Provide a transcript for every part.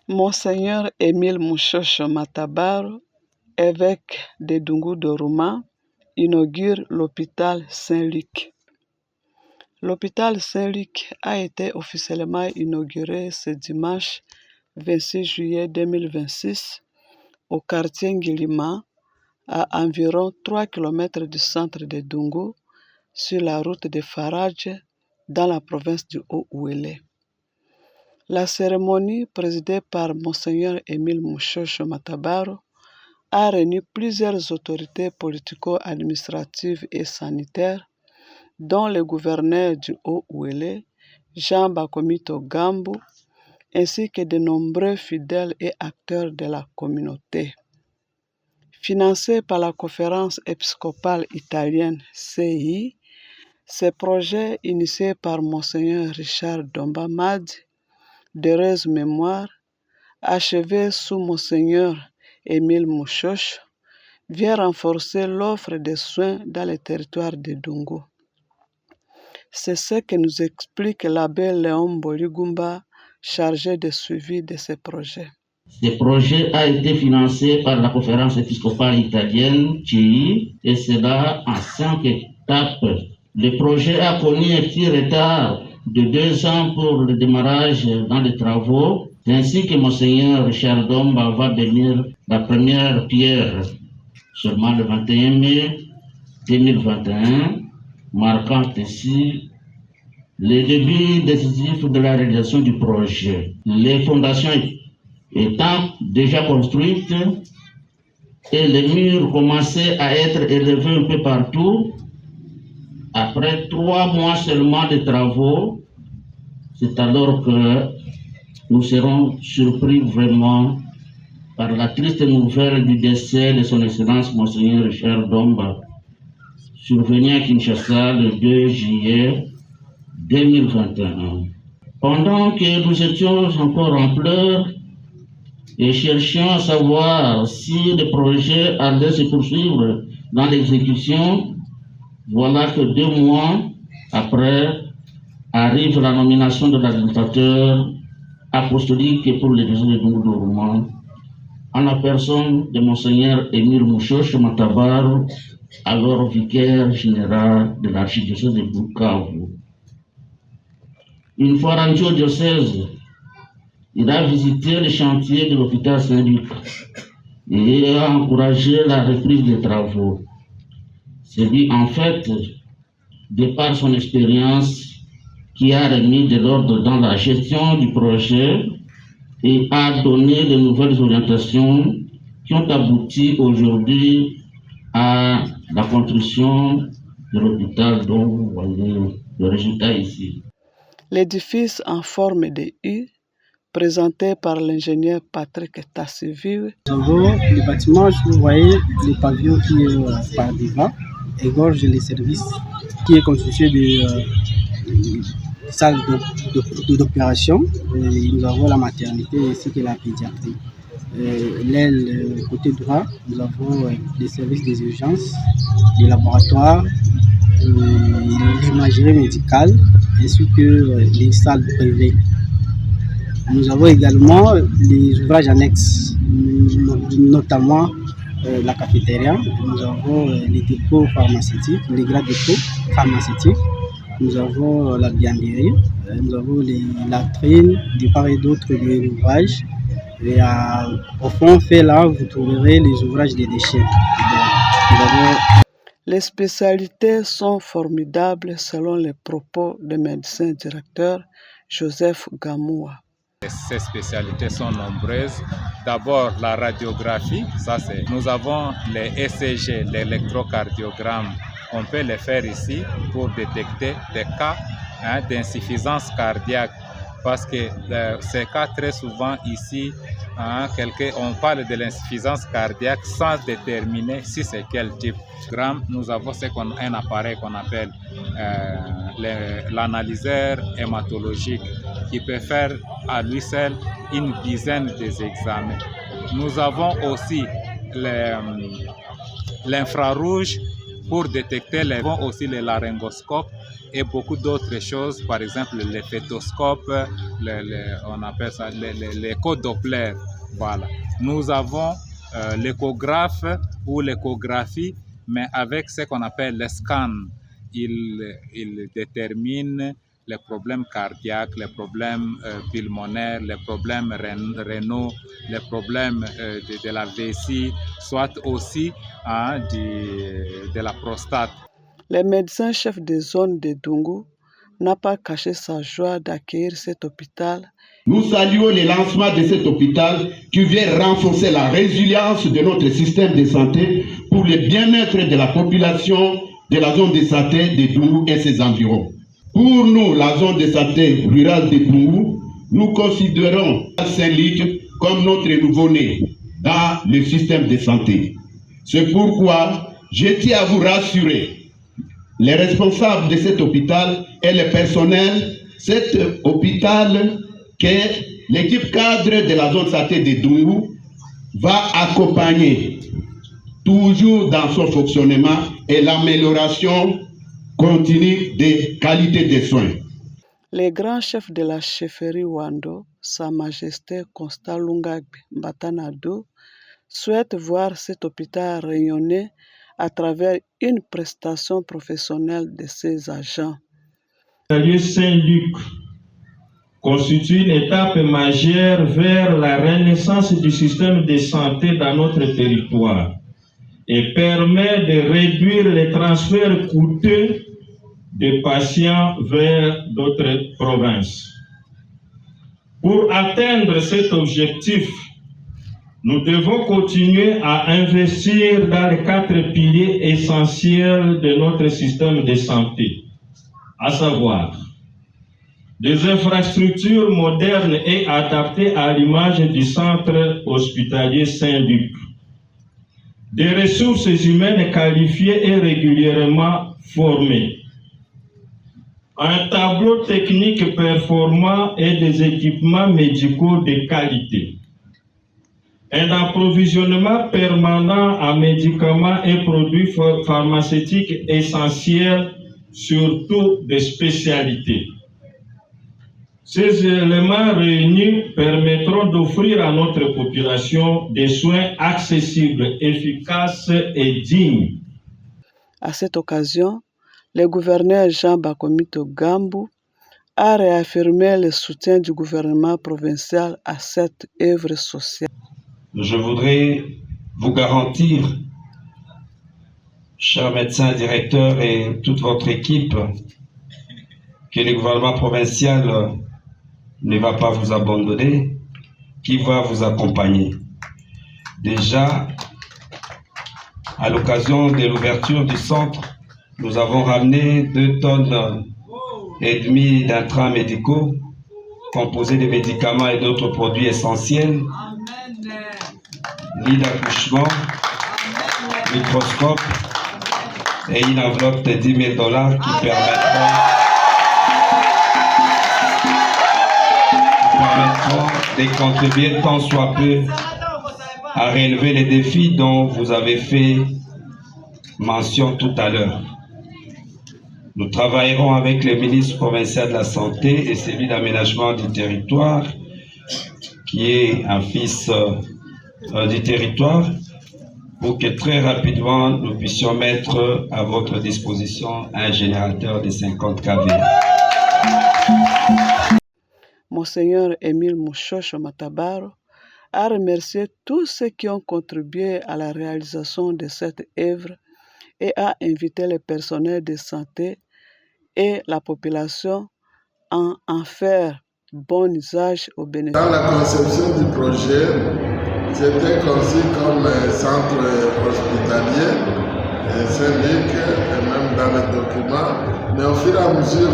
Monseigneur Émile Mouchocho Matabaro, évêque de Dungu Doruma, inaugure l'hôpital Saint-Luc. L'hôpital Saint-Luc a été officiellement inauguré ce dimanche 26 juillet 2026 au quartier Ngilima, à environ 3 km du centre de Dungu, sur la route de Faradje, dans la province du Haut-Ouélé. La cérémonie, présidée par Monseigneur Émile Mouchocho Matabaro, a réuni plusieurs autorités politico-administratives et sanitaires, dont le gouverneur du Haut-Ouélé, Jean Bakomito Gambou, ainsi que de nombreux fidèles et acteurs de la communauté. Financé par la conférence épiscopale italienne CI, ce projet initié par Monseigneur Richard Domba Madi, d'heureuse mémoire, achevé sous Monseigneur Émile Mouchocho, vient renforcer l'offre de soins dans le territoire de Dungu. C'est ce que nous explique l'abbé Léon Boligumba, chargé de suivi de ce projet. Ce projet a été financé par la conférence épiscopale italienne CI et cela en 5 étapes. Le projet a connu un petit retard de 2 ans pour le démarrage dans les travaux, ainsi que Monseigneur Richard Domba va bénir la première pierre seulement le 21 mai 2021, marquant ainsi le début décisif de la réalisation du projet. Les fondations étant déjà construites et les murs commençaient à être élevés un peu partout, après 3 mois seulement de travaux, c'est alors que nous serons surpris vraiment par la triste nouvelle du décès de son Excellence Monseigneur Richard Domba, survenu à Kinshasa le 2 juillet 2021. Pendant que nous étions encore en pleurs et cherchions à savoir si le projet allait se poursuivre dans l'exécution, voilà que 2 mois après arrive la nomination de l'administrateur apostolique pour l'église de Dungu Doruma, en la personne de Monseigneur Émile Mouchocho Matabaro, alors vicaire général de l'archidiocèse de Bukavu. Une fois rendu au diocèse, il a visité le chantier de l'hôpital Saint-Luc et a encouragé la reprise des travaux. C'est lui, en fait, de par son expérience, qui a remis de l'ordre dans la gestion du projet et a donné de nouvelles orientations qui ont abouti aujourd'hui à la construction de l'hôpital dont vous voyez le résultat ici. L'édifice en forme de U, présenté par l'ingénieur Patrick Tassiviwe. Nous avons le bâtiment, vous voyez, le pavillon qui est par devant, égorge les services qui est constitué de salles d'opération. Nous avons la maternité ainsi que la pédiatrie. L'aile côté droit, nous avons les services des urgences, les laboratoires, l'imagerie médicale ainsi que les salles privées. Nous avons également les ouvrages annexes, notamment la cafétéria. Nous avons les dépôts pharmaceutiques, les grands dépôts pharmaceutiques. Nous avons la vianderie, nous avons les latrines, de part et d'autre des ouvrages. Et au fond, fait là, vous trouverez les ouvrages des déchets. Les spécialités sont formidables selon les propos du médecin directeur Joseph Gamoua. Ces spécialités sont nombreuses. D'abord, la radiographie, nous avons les ECG, l'électrocardiogramme. On peut les faire ici pour détecter des cas d'insuffisance cardiaque. Parce que ces cas, très souvent ici, on parle de l'insuffisance cardiaque sans déterminer si c'est quel type. Nous avons un appareil qu'on appelle l'analyseur hématologique qui peut faire à lui seul une dizaine d'examens. Nous avons aussi l'infrarouge pour détecter les vents aussi les laryngoscopes et beaucoup d'autres choses, par exemple les fétoscopes, on appelle ça l'écho-doppler. Voilà. Nous avons l'échographe ou l'échographie, mais avec ce qu'on appelle les scans. Il détermine les problèmes cardiaques, les problèmes pulmonaires, les problèmes rénaux, les problèmes de la vessie, soit aussi de la prostate. Le médecin chef de zone de Dungu n'a pas caché sa joie d'accueillir cet hôpital. Nous saluons le lancement de cet hôpital qui vient renforcer la résilience de notre système de santé pour le bien-être de la population de la zone de santé de Dungu et ses environs. Pour nous, la zone de santé rurale de Dungu, nous considérons Saint-Luc comme notre nouveau-né dans le système de santé. C'est pourquoi je tiens à vous rassurer, les responsables de cet hôpital et le personnel, cet hôpital que l'équipe cadre de la zone santé de Dungu va accompagner toujours dans son fonctionnement et l'amélioration continue des qualités des soins. Le grand chef de la chefferie Wando, Sa Majesté Constant Lungagbe Mbatanado, souhaite voir cet hôpital rayonner à travers une prestation professionnelle de ses agents. Le Saint-Luc constitue une étape majeure vers la renaissance du système de santé dans notre territoire et permet de réduire les transferts coûteux des patients vers d'autres provinces. Pour atteindre cet objectif, nous devons continuer à investir dans les 4 piliers essentiels de notre système de santé, à savoir des infrastructures modernes et adaptées à l'image du centre hospitalier Saint-Luc, des ressources humaines qualifiées et régulièrement formées, un tableau technique performant et des équipements médicaux de qualité, un approvisionnement permanent en médicaments et produits pharmaceutiques essentiels, surtout des spécialités. Ces éléments réunis permettront d'offrir à notre population des soins accessibles, efficaces et dignes. À cette occasion, le gouverneur Jean Bakomito Gambu a réaffirmé le soutien du gouvernement provincial à cette œuvre sociale. Je voudrais vous garantir, chers médecins, directeurs et toute votre équipe, que le gouvernement provincial ne va pas vous abandonner, qui va vous accompagner. Déjà, à l'occasion de l'ouverture du centre, nous avons ramené 2,5 tonnes d'intrants médicaux composés de médicaments et d'autres produits essentiels, lit d'accouchement, microscope et une enveloppe de $10 000 qui permettront de contribuer tant soit peu à relever les défis dont vous avez fait mention tout à l'heure. Nous travaillerons avec le ministre provincial de la Santé et celui d'aménagement du territoire, qui est un fils du territoire, pour que très rapidement nous puissions mettre à votre disposition un générateur de 50 kV. Monseigneur Émile Mouchocho Matabaro a remercié tous ceux qui ont contribué à la réalisation de cette œuvre et a invité le personnel de santé et la population à en faire bon usage au bénéfice. Dans la conception du projet, c'était conçu comme un centre hospitalier, Saint-Luc, et même dans les documents. Mais au fur et à mesure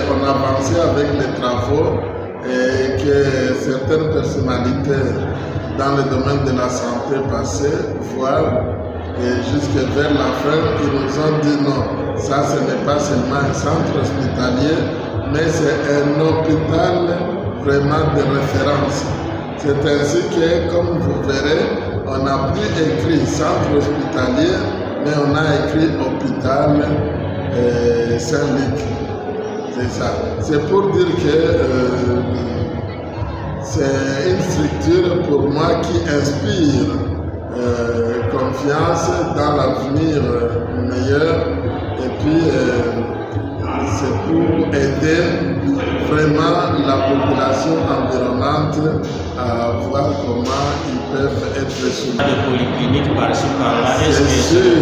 qu'on avançait avec les travaux et que certaines personnalités dans le domaine de la santé passaient, voir, et jusque vers la fin, ils nous ont dit non, ça ce n'est pas seulement un centre hospitalier, mais c'est un hôpital vraiment de référence. C'est ainsi que, comme vous verrez, on n'a plus écrit centre hospitalier, mais on a écrit hôpital Saint-Luc. C'est ça. C'est pour dire que c'est une structure pour moi qui inspire confiance dans l'avenir meilleur. Et puis, c'est pour aider vraiment la population environnante à voir comment ils peuvent être soutenus. De polyclinique par-ci par-là, C'est sûr,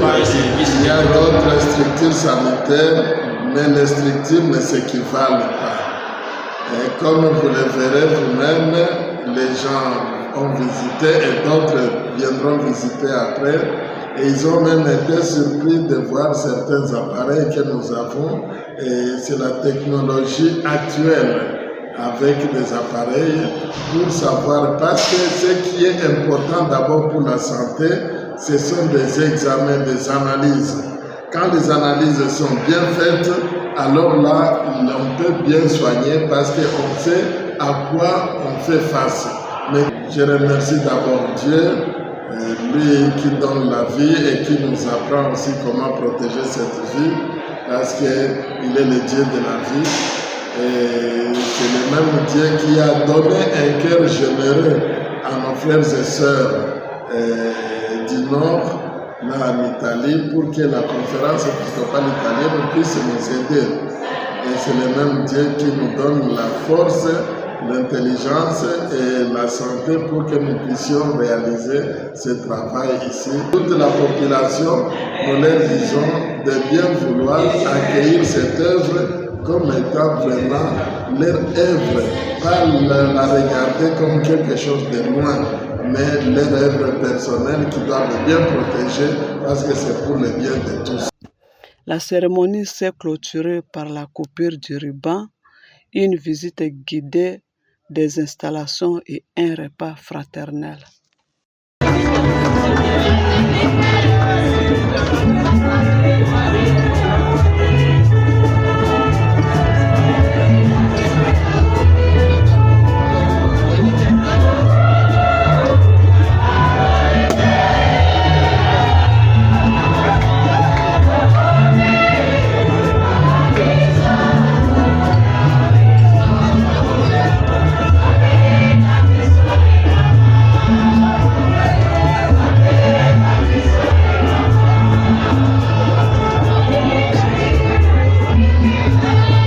il y a d'autres structures sanitaires, mais les structures ne s'équivalent pas. Et comme vous le verrez vous-même, les gens ont visité et d'autres viendront visiter après. Et ils ont même été surpris de voir certains appareils que nous avons. Et c'est la technologie actuelle avec des appareils pour savoir, parce que ce qui est important d'abord pour la santé, ce sont des examens, des analyses. Quand les analyses sont bien faites, alors là, on peut bien soigner parce qu'on sait à quoi on fait face. Mais je remercie d'abord Dieu, lui qui donne la vie et qui nous apprend aussi comment protéger cette vie, parce qu'il est le Dieu de la vie. Et c'est le même Dieu qui a donné un cœur généreux à nos frères et sœurs du Nord, là en Italie, pour que la conférence épiscopale italienne puisse nous aider. Et c'est le même Dieu qui nous donne la force, l'intelligence et la santé pour que nous puissions réaliser ce travail ici. Toute la population, nous leur disons de bien vouloir accueillir cette œuvre comme étant vraiment leur œuvre, pas la regarder comme quelque chose de loin, mais leur œuvre personnelle qui doivent bien protéger parce que c'est pour le bien de tous. La cérémonie s'est clôturée par la coupure du ruban, une visite guidée des installations et un repas fraternel.